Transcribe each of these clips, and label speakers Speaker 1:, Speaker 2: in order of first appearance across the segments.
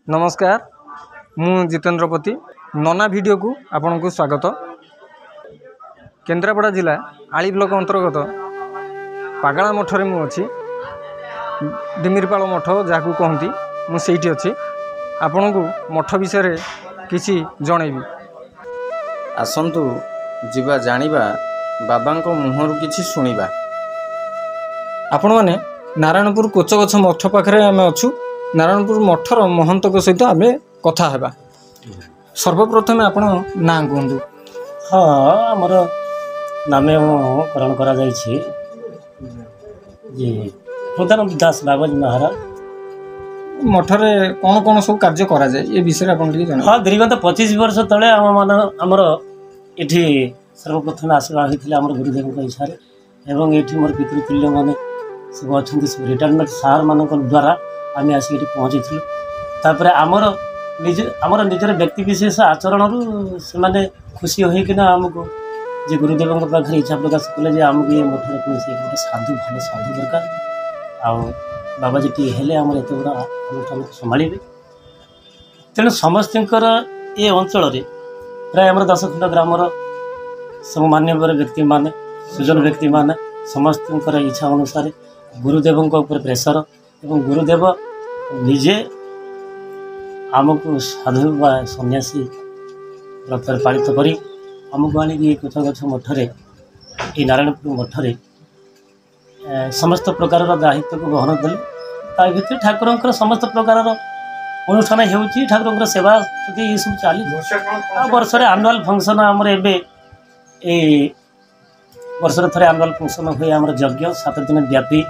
Speaker 1: नमस्कार मु जितेन्द्र पति नना वीडियो को आपन को स्वागत। केन्द्रापड़ा जिला आली ब्लॉक अंतर्गत पागला मठरे मु अच्छी डिमिरपाल मठ जहाँ कहती मुझे अच्छी आपण को मठ विषय किसी जनइबी।
Speaker 2: आसंतु जीवा जानिबा बाबा को मुहर किछि सुनिबा।
Speaker 1: आपण मैंने नारायणपुर कोचगछ मठ पाखे आम अच्छू नारायणपुर मठर महंत सहित आम कथा हेबा। सर्वप्रथम आपण ना कहतु।
Speaker 3: हाँ आमर नामकरण करा जाइछि जे प्रधान दास बाबाजी महाराज
Speaker 1: मठरे कौन कौन सब कार्य करा जाए ये विषय आप
Speaker 3: हाँ दीर्घत 25 वर्ष तले आमर ये सर्वप्रथम आसवा होता है गुरुदेव इच्छा एवं ये मोर पितृतुल्य मैंने सब अच्छा सब रिटायरमेंट सार मान द्वारा आम आसिक पहुँची तापर आमर निजर व्यक्ति विशेष आचरण से माने खुशी होना आमको जे गुरुदेव पाखे इच्छा प्रकाश कले आमको ये मठर कौन गोटे साधु भल साधु दरकार आउ बाबाजी टी हेले आम एत गुड़ा अनुष्ठान को संभाड़े तेणु समस्त ये अंचल प्राय आम 10 खंड ग्रामर सब मान्यवर व्यक्ति माने सुजन व्यक्ति माने समस्त इच्छा अनुसार गुरुदेव ऊपर प्रेसर एवं गुरुदेव निजे आमको साधु बा सन्यासी व्रत पालित करी आमको आनिक कोचगछ मठरे ये नारायणपुर मठरे समस्त प्रकार दायित्व को बहन देले भर ठाकुर समस्त प्रकार अनुष्ठान होती ठाकुर सेवा ये सब चली वर्ष आनुआल फंक्शन आमर ए वर्ष थे आनुआल फंक्शन हुए आम यज्ञ 7 दिन व्यापी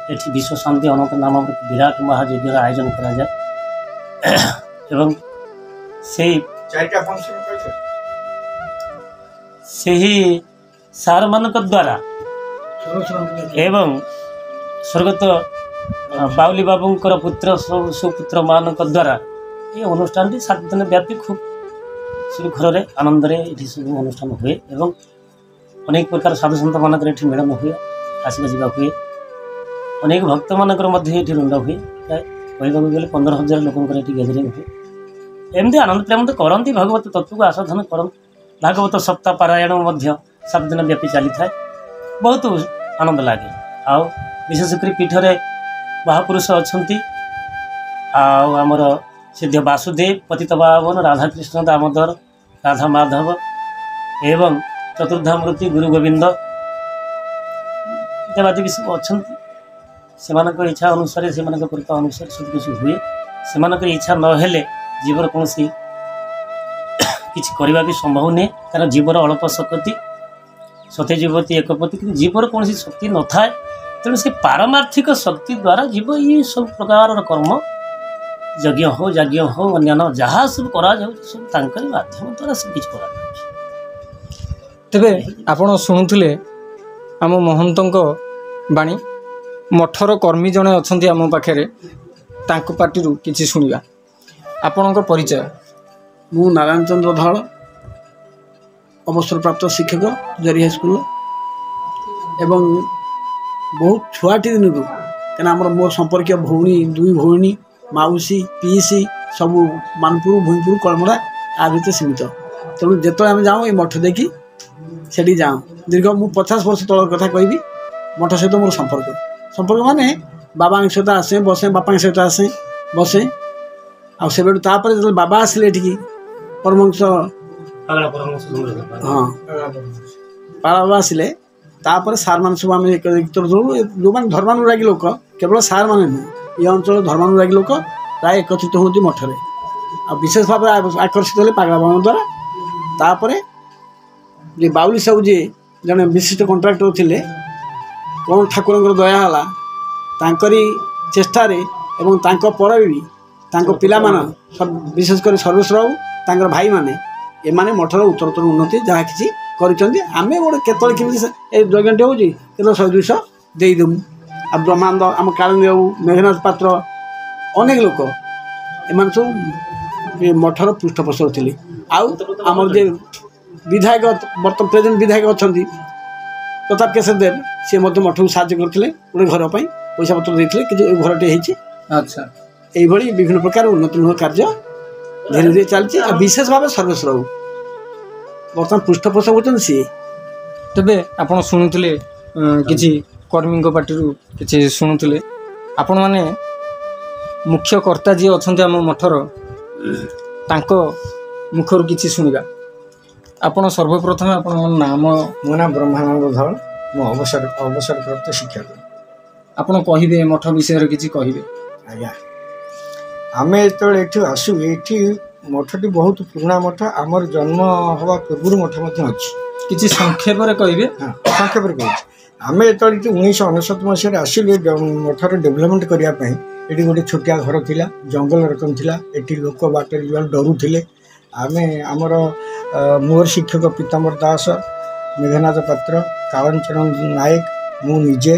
Speaker 3: ये विश्व शांति अनंत नाम विराट महायज्ञ आयोजन करा जाए एवं से सार मान द्वारा एवं स्वर्गत बाउली बाबूंकर पुत्र सुपुत्र मान द्वारा ये अनुष्ठान 7 दिन व्यापी खूब सुखर आनंद ये सब अनुष्ठान हुए एवं अनेक प्रकार साधु सन्त मानक मिलन हुए आसवा जावा हुए अनेक भक्त मानक रुंड हुए प्राय कहूँ गले 15,000 लोकंर गैदरिंग हुए एमती आनंद प्रेम तो करती भगवत तत्व को आसाधन कर भागवत सप्ताह पारायण 7 दिन व्यापी चली था बहुत आनंद लगे आउ विशेषकर पीठरे महापुरुष अच्छा आमर सिद्ध वासुदेव पतित पावन राधाकृष्ण दामोदर राधा माधव एवं चतुर्धामूर्ति गुरु गोविंद देवादेवी सब अच्छा से इच्छा अनुसार से कृपा अनुसार सब कुछ हुए से इच्छा नहेले जीवर कौन किसी करने भी संभव नहीं कारण जीवर अल्प शक्ति सत्य जीवती एकपति कि जीवर कौन शक्ति न था तेणु से पारमार्थिक शक्ति द्वारा जीव ये सब प्रकार कर्म यज्ञ हो अन्य जहाँ सब करा सब माध्यम द्वारा सब किसी करा
Speaker 1: तेबे आपण शुणुले आम महंत बाणी मठर कर्मी जड़े अच्छा आम पाखे पार्टी किसी शुणा आपण परिचय।
Speaker 4: मु नारायण चंद्र धल अवसर प्राप्त शिक्षक जरी स्कूल एवं बहुत छुआटी दिन को क्या मोर संपर्क भौणी 2 भौणी माउसी पीसी सब मानपुर भूमिपुर कलमरा आ भीतर सीमित तेणु जो आम जाऊँ ये मठ देखी से जाऊँ दीर्घ मु 50 वर्ष तल कथा कहि मठ सहित मोर संपर्क माने बाबा सहित आसे बसे बापा सहित आसे बसे आ से जो बाबा आसिले परमहंस हाँ बाबा आसिले तापर सार मान सब आम जो मैंने धर्मानुरागी लोक केवल सार मान नुह ये अंचल धर्मानुरागी लोक प्राय एकत्रित होती मठरे आ विशेष भाव आकर्षित होते पागला बाबा द्वारा तापर जे बाउली साहू जी जड़े विशिष्ट कंट्राक्टर थे कौन ठाकुर दयाला तांकरी चेष्टार एवं तांको पर भी तांको पिला मान सब विशेषकर सर्वेश्वर बाबू तांकर भाई माने ए माने मठर उत्तरोत्तर उन्नति जहाँ किसी करें गोटे केतल केमी यज्ञ होगी केवल 100-200 देदेमु आ ब्रह्मांड आम कालिंदी बाबू मेघनाथ पात्र अनेक लोक एम सब मठर पृष्ठपोषक थे आम जे विधायक बर्तमान प्रेजेंट विधायक अच्छा प्रताप केशर देव सी मठ को साहय करते गोटे घर पैसा पत्र देते कि घरटे अच्छा এইଭଳି ବିଭିନ୍ନ ପ୍ରକାର ଉନ୍ନତିମୂଳକ କାର୍ଯ୍ୟ ଧୀରେ ଧୀରେ ଚାଲିଛି। ଆଉ ବିଶେଷ ଭାବେ ସର୍ବେଶ୍ୱର ବାବୁ ବର୍ତ୍ତମାନ ପୃଷ୍ଠପୋଷକ ହେଉଛନ୍ତି ସିଏ।
Speaker 1: ତେବେ ଆପଣ ଶୁଣୁଥିଲେ କିଛି କର୍ମୀଙ୍କ ପାଟିରୁ କିଛି ଶୁଣୁଥିଲେ। ଆପଣମାନେ ମୁଖ୍ୟ କର୍ତ୍ତା ଯିଏ ଅଛନ୍ତି ଆମ ମଠର ତାଙ୍କ ମୁଖରୁ କିଛି ଶୁଣିବା। ଆପଣ ସର୍ବପ୍ରଥମେ ଆପଣଙ୍କ ନାମ।
Speaker 5: ମୋ ନାଁ ବ୍ରହ୍ମାନନ୍ଦ ଧଳ, ମୁଁ ଅବସରପ୍ରାପ୍ତ ଶିକ୍ଷକ।
Speaker 1: ଆପଣ କହିବେ ମଠ ବିଷୟରେ କିଛି କହିବେ।
Speaker 5: ଆଜ୍ଞା, ଆମେ ଯେତେବେଳେ ଏଠି ଆସୁ, ଏଠି ମଠଟି ବହୁତ ପୁରୁଣା ମଠ। ଆମର ଜନ୍ମ ହେବା ପୂର୍ବରୁ ମଠ ମଧ୍ୟ ଅଛି।
Speaker 1: କିଛି ସଂକ୍ଷେପରେ କହିବେ।
Speaker 5: ହଁ, ସଂକ୍ଷେପରେ କହୁଛି। ଆମେ ଯେତେବେଳେ ଏଠି 1999 ମସିହାରେ ଆସିଲୁ ମଠର ଡେଭଲପମେଣ୍ଟ କରିବା ପାଇଁ, ଏଠି ଗୋଟେ ଛୋଟିଆ ଘର ଥିଲା, ଜଙ୍ଗଲ ରକମ ଥିଲା। ଏଠି ଲୋକ ବାଟରେ ଯିବାକୁ ଡରୁଥିଲେ। ଆମର ମୋର ଶିକ୍ଷକ ପୀତାମ୍ବର ଦାସ, ମେଘନାଥ ପାତ୍ର, କାଳଞ୍ଚରଣ ନାୟକ, ମୁଁ ନିଜେ,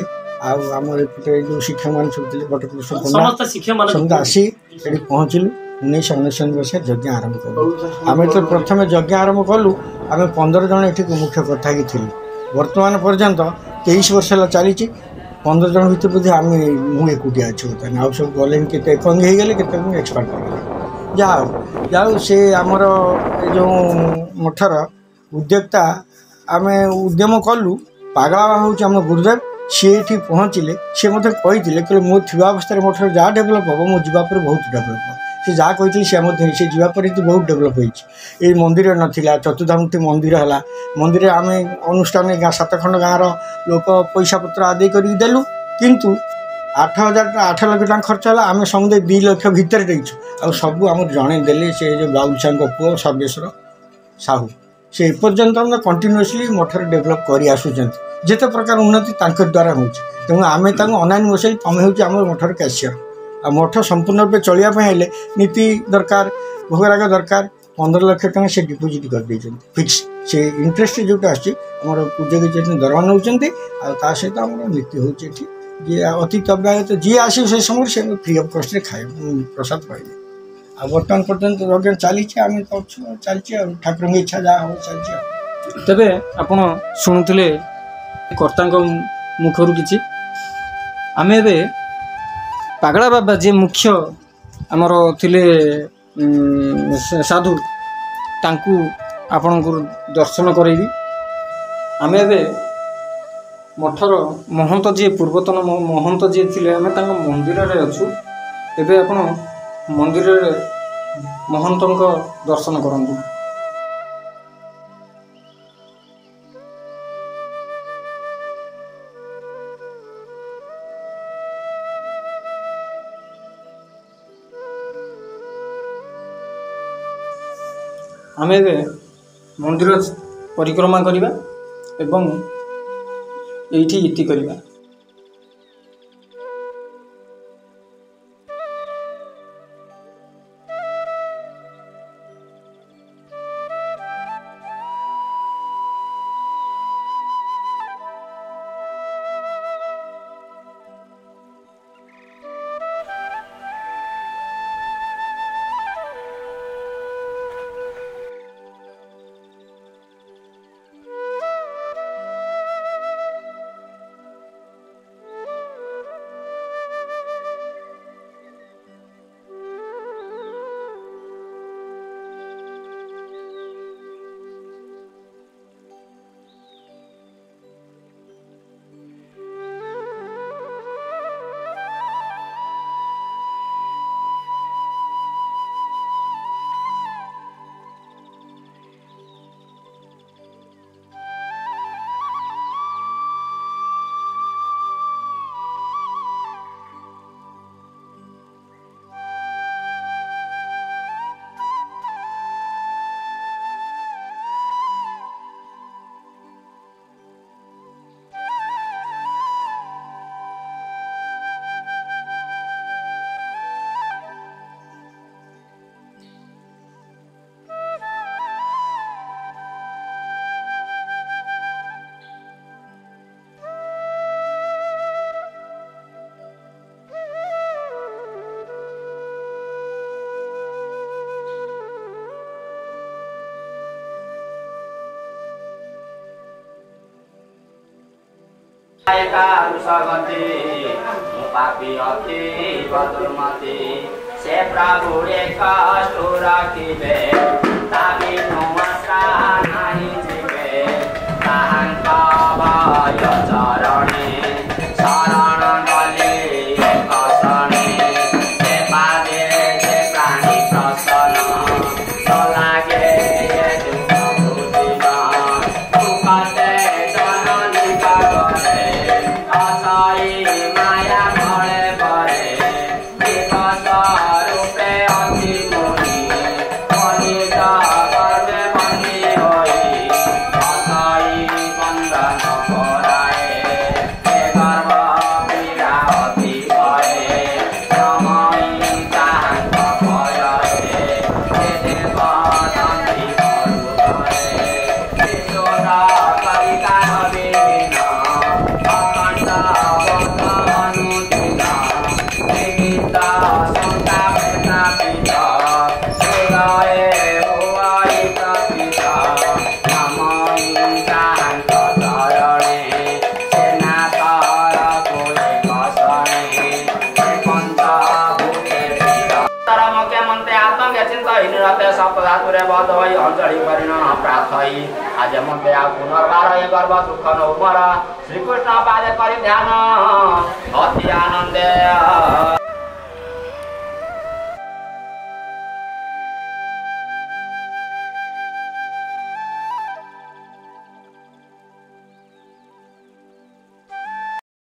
Speaker 5: ଆଉ ଆମର ଏପଟେ ଯେଉଁ ଶିକ୍ଷକମାନେ ସବୁ ଥିଲେ ବଟକୃଷ୍ଣ ପଣ୍ଡା, ସମସ୍ତେ ଆସି ଏଠି ପହଞ୍ଚିଲୁ। 1999 ମସିହା ଯଜ୍ଞ ଆରମ୍ଭ କଲୁ। ଆମେ ତ ପ୍ରଥମେ ଯଜ୍ଞ ଆରମ୍ଭ କଲୁ, ଆମେ 15 ଜଣ ଏଠି ମୁଖ୍ୟ କଥା ହେଇକି ଥିଲୁ। ବର୍ତ୍ତମାନ ପର୍ଯ୍ୟନ୍ତ 23 ବର୍ଷ ହେଲା ଚାଲିଛି। 15 ଜଣ ଭିତରେ ବୋଧେ ମୁଁ ଏକୁଟିଆ ଅଛି ବର୍ତ୍ତମାନ। ଆଉ ସବୁ ଗଲେଣି, କେତେ ଏକଙ୍ଗ ହେଇଗଲେ, କେତେ ଏକ୍ସପାର୍ଟ ହେଇଗଲେ। ଯାହା ହଉ ସେ ଆମର ଏ ଯେଉଁ ମଠର ଉଦ୍ୟୋକ୍ତା ଆମେ ଉଦ୍ୟମ କଲୁ। ପାଗଳା ବାବା ହେଉଛି ଆମ ଗୁରୁଦେବ। ସିଏ ଏଠି ପହଞ୍ଚିଲେ, ସିଏ ମୋତେ କହିଥିଲେ ମୋ ଥିବା ଅବସ୍ଥାରେ ମଠର ଯାହା ଡେଭଲପ୍ ହେବ, ମୁଁ ଯିବା ପରେ ବହୁତ ଡେଭଲପ୍ ହେବ। ସେ ଯାହା କହିଥିଲେ ସେ ମଧ୍ୟ ସେ ଯିବା ପରେ ବହୁତ ଡେଭଲପ୍ ହେଇଛି। ଏଇ ମନ୍ଦିର ନଥିଲା, ଚତୁର୍ଦ୍ଧାମୂର୍ତ୍ତି ମନ୍ଦିର ହେଲା। ମନ୍ଦିରରେ ଆମେ ଅନୁଷ୍ଠାନ 7 ଖଣ୍ଡ ଗାଁର ଲୋକ ପଇସା ପତ୍ର ଆଦାୟ କରିକି ଦେଲୁ, କିନ୍ତୁ 8 ଲକ୍ଷ ଟଙ୍କା ଖର୍ଚ୍ଚ ହେଲା। ଆମେ ସମୁଦାୟ 2 ଲକ୍ଷ ଭିତରେ ଦେଇଛୁ। ଆଉ ସବୁ ଆମର ଜଣେ ଦେଲେ, ସେ ଯେଉଁ ବାବୁଲ ସାହୁଙ୍କ ପୁଅ ସର୍ବେଶ୍ୱର ସାହୁ, ସେ ଏପର୍ଯ୍ୟନ୍ତ କଣ୍ଟିନ୍ୟୁଅସଲି ମଠରେ ଡେଭଲପ୍ କରି ଆସୁଛନ୍ତି। ଯେତେ ପ୍ରକାର ଉନ୍ନତି ତାଙ୍କ ଦ୍ୱାରା ହେଉଛି। ତେଣୁ ଆମେ ତାଙ୍କୁ ଅନାନି ବସାଇ, ତୁମେ ହେଉଛି ଆମର ମଠର କ୍ୟାସିୟର। ଆଉ ମଠ ସମ୍ପୂର୍ଣ୍ଣ ରୂପେ ଚଳିବା ପାଇଁ ହେଲେ ନୀତି ଦରକାର, ଭୋଗରାଗ ଦରକାର। 15 ଲକ୍ଷ ଟଙ୍କା ସେ ଡିପୋଜିଟ୍ କରିଦେଇଛନ୍ତି ଫିକ୍ସ। ସେ ଇଣ୍ଟରେଷ୍ଟ ଯେଉଁଟା ଆସୁଛି, ଆମର ପୂଜାରୀ ଦରମା ନେଉଛନ୍ତି। ଆଉ ତା ସହିତ ଆମର ନୀତି ହେଉଛି ଏଠି। ଯିଏ ଅତିଥି ଅବ୍ୟାହତ ଯିଏ ଆସିବ ସେ ସମୟରେ ସେ ଫ୍ରି ଅଫ୍ କଷ୍ଟରେ ପ୍ରସାଦ ପାଇବେ। ଆଉ ବର୍ତ୍ତମାନ ପର୍ଯ୍ୟନ୍ତ ଯଜ୍ଞ ଚାଲିଛି, ଆମେ ତ ଅଛୁ, ଚାଲିଛି ଆଉ ଠାକୁରଙ୍କ ଇଚ୍ଛା ଯାହା ହେବ ଚାଲିଛି ଆଉ।
Speaker 1: ତେବେ ଆପଣ ଶୁଣୁଥିଲେ କର୍ତ୍ତାଙ୍କ ମୁଖରୁ କିଛି। ଆମେ ଏବେ ପାଗଳା ବାବା ଯିଏ ମୁଖ୍ୟ ଆମର ଥିଲେ ସାଧୁ, ତାଙ୍କୁ ଆପଣଙ୍କୁ ଦର୍ଶନ କରାଇବି। ଆମେ ଏବେ ମଠର ମହନ୍ତ ଯିଏ ପୂର୍ବତନ ମହନ୍ତ ଯିଏ ଥିଲେ, ଆମେ ତାଙ୍କ ମନ୍ଦିରରେ ଅଛୁ। ଏବେ ଆପଣ ମନ୍ଦିରରେ ମହନ୍ତଙ୍କ ଦର୍ଶନ କରନ୍ତୁ। ଆମେ ଏବେ ମନ୍ଦିର ପରିକ୍ରମା କରିବା ଏବଂ ଏଇଠି ଇତି କରିବା।
Speaker 6: Karusa ganti, mupapi ati batur mati. से प्रभु एक सुर किबे ताबी नमसा नहीं जिबे ताहांक भय चरणे शरण गले एक शणे से पादे से प्राणी प्रसन्न तो लागे ये दुख बुझिना दुखते जननी कागरे असई माया भळे भळे विकस रूपे अति मुनि मनित गर्भे बन्दी होई असई बन्धन कराए हे गर्भ पीडा अति भए नमई ताहांक भयरे हे देव शान्ति करुधरे विश्वदा कलिका नवीन अखण्ड अनुदिन निमित्त संतापेता पित हृदये भुवै प्रथित नमई ताहांक चरणे सेनातर कोले कसणे पञ्चभूते मुख्य मन्त्रे आत्मज्ञ चिन्तहीन रते सप्तधातुरे बद्ध भई अञ्जलि करिण प्रार्थई आज मन्त्रे आ पुनर्बार ए गर्भ दुःख नौमर श्रीकृष्ण पादे करि ध्यान अति आनन्दे